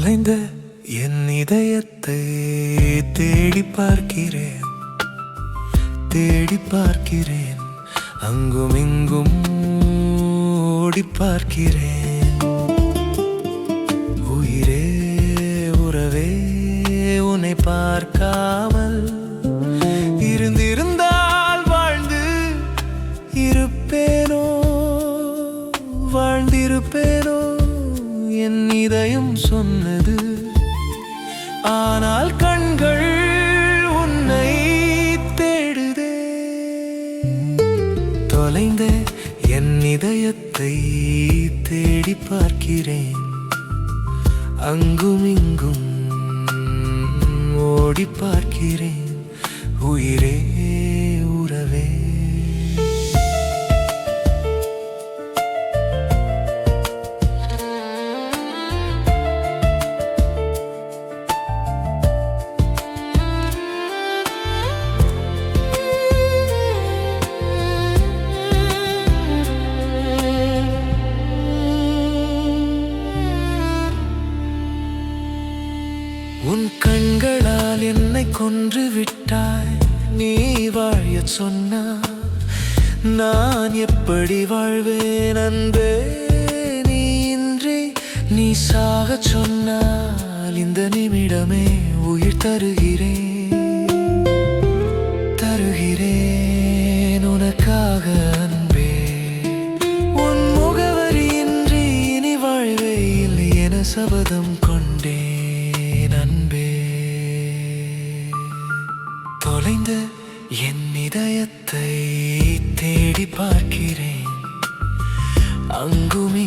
தொலைந்த என் இதயத்தை தேடி பார்க்கிறேன், தேடி பார்க்கிறேன், அங்கும் இங்கும் ஓடி பார்க்கிறேன். உயிரே உறவே உன்னை பார்க்காமல் இருந்திருந்தால் வாழ்ந்து இருப்பேனோ, வாழ்ந்திருப்பேனோ என் இதயம் சொன்னது. ஆனால் கண்கள் உன்னை தேடுதே. தொலைந்த என் இதயத்தை தேடி பார்க்கிறேன், அங்கும் இங்கும் ஓடி பார்க்கிறேன். உயிரே உறவே உன் கண்களால் என்னை கொன்று விட்டாய். நீ வாழச் சொன்னா நான் எப்படி வாழ்வேன் அன்பே? நீ இன்றி நீ சாகச் சொன்னால் இந்த நிமிடமே உயிர் தருகிறேன், தருகிறேன் உனக்காக அன்பே. உன் முகவரியின்றி இனி வாழ்வே இல்லை என சபதம் கொண்டேன் அன்பே. தொலைந்த என் இதயத்தை தேடி பார்க்கிறேன், அங்குமே